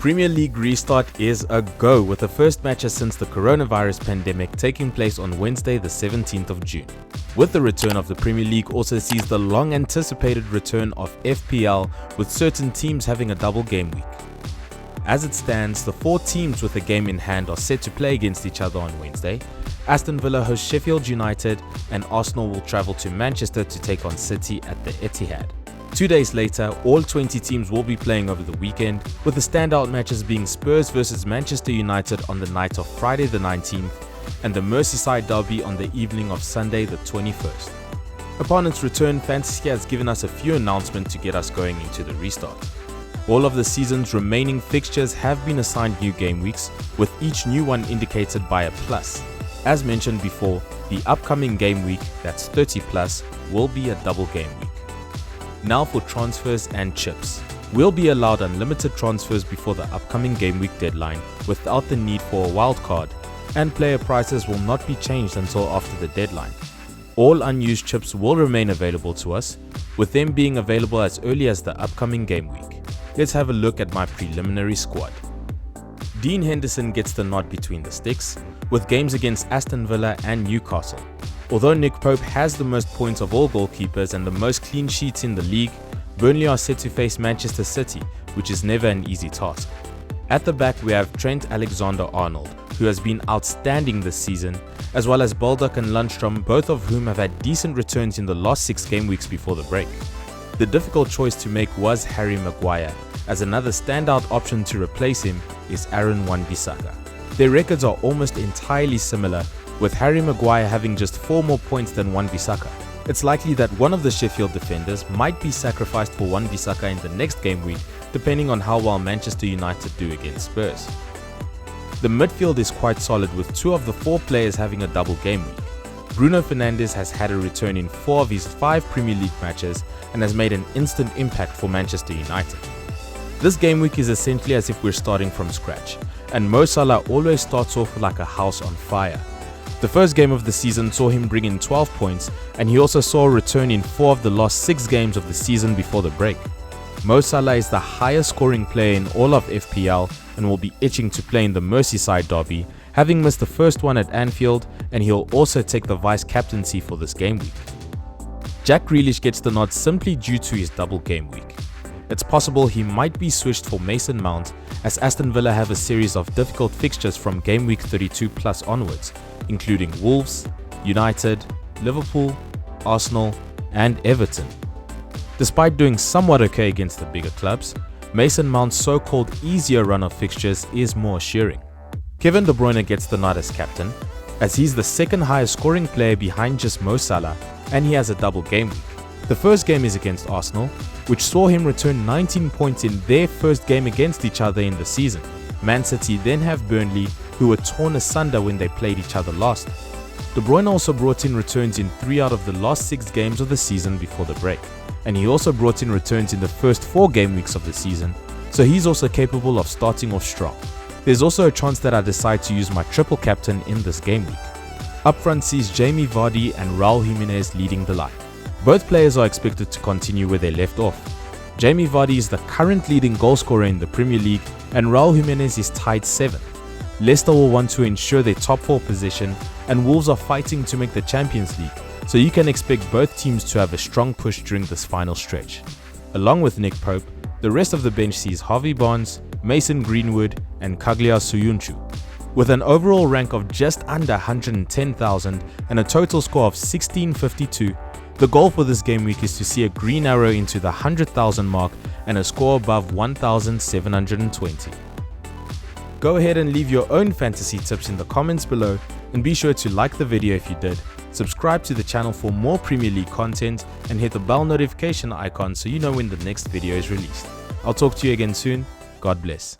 Premier League restart is a go, with the first matches since the coronavirus pandemic taking place on Wednesday the 17th of June. With the return of the Premier League also sees the long anticipated return of FPL, with certain teams having a double game week. As it stands, the 4 teams with a game in hand are set to play against each other on Wednesday. Aston Villa host Sheffield United and Arsenal will travel to Manchester to take on City at the Etihad. 2 days later, all 20 teams will be playing over the weekend, with the standout matches being Spurs vs Manchester United on the night of Friday the 19th and the Merseyside derby on the evening of Sunday the 21st. Upon its return, Fantasy has given us a few announcements to get us going into the restart. All of the season's remaining fixtures have been assigned new game weeks, with each new one indicated by a plus. As mentioned before, the upcoming game week, that's 30 plus, will be a double game week. Now for transfers and chips. We'll be allowed unlimited transfers before the upcoming game week deadline without the need for a wildcard, and player prices will not be changed until after the deadline. All unused chips will remain available to us, with them being available as early as the upcoming game week. Let's have a look at my preliminary squad. Dean Henderson gets the nod between the sticks, with games against Aston Villa and Newcastle. Although Nick Pope has the most points of all goalkeepers and the most clean sheets in the league, Burnley are set to face Manchester City, which is never an easy task. At the back we have Trent Alexander-Arnold, who has been outstanding this season, as well as Baldock and Lundstrom, both of whom have had decent returns in the last 6 game weeks before the break. The difficult choice to make was Harry Maguire, as another standout option to replace him is Aaron Wan-Bissaka. Their records are almost entirely similar, with Harry Maguire having just 4 more points than Wan-Bissaka. It's likely that one of the Sheffield defenders might be sacrificed for Wan-Bissaka in the next game week, depending on how well Manchester United do against Spurs. The midfield is quite solid, with 2 of the 4 players having a double game week. Bruno Fernandes has had a return in 4 of his 5 Premier League matches and has made an instant impact for Manchester United. This game week is essentially as if we're starting from scratch, and Mo Salah always starts off like a house on fire. The first game of the season saw him bring in 12 points, and he also saw a return in 4 of the last 6 games of the season before the break. Mo Salah is the highest scoring player in all of FPL and will be itching to play in the Merseyside derby, having missed the first one at Anfield, and he'll also take the vice-captaincy for this game week. Jack Grealish gets the nod simply due to his double game week. It's possible he might be switched for Mason Mount, as Aston Villa have a series of difficult fixtures from game week 32 plus onwards, including Wolves, United, Liverpool, Arsenal and Everton. Despite doing somewhat okay against the bigger clubs, Mason Mount's so-called easier run of fixtures is more assuring. Kevin De Bruyne gets the nod as captain, as he's the second highest scoring player behind just Mo Salah, and he has a double game week. The first game is against Arsenal, which saw him return 19 points in their first game against each other in the season. Man City then have Burnley, who were torn asunder when they played each other last. De Bruyne also brought in returns in 3 out of the last 6 games of the season before the break, and he also brought in returns in the first 4 game weeks of the season, so he's also capable of starting off strong. There's also a chance that I decide to use my triple captain in this game week. Up front sees Jamie Vardy and Raul Jimenez leading the line. Both players are expected to continue where they left off. Jamie Vardy is the current leading goalscorer in the Premier League, and Raul Jimenez is tied 7th. Leicester will want to ensure their top 4 position, and Wolves are fighting to make the Champions League, so you can expect both teams to have a strong push during this final stretch. Along with Nick Pope, the rest of the bench sees Harvey Barnes, Mason Greenwood and Kaglia Soyuncu. With an overall rank of just under 110,000 and a total score of 1652, the goal for this game week is to see a green arrow into the 100,000 mark and a score above 1,720. Go ahead and leave your own fantasy tips in the comments below, and be sure to like the video if you did, subscribe to the channel for more Premier League content, and hit the bell notification icon so you know when the next video is released. I'll talk to you again soon. God bless.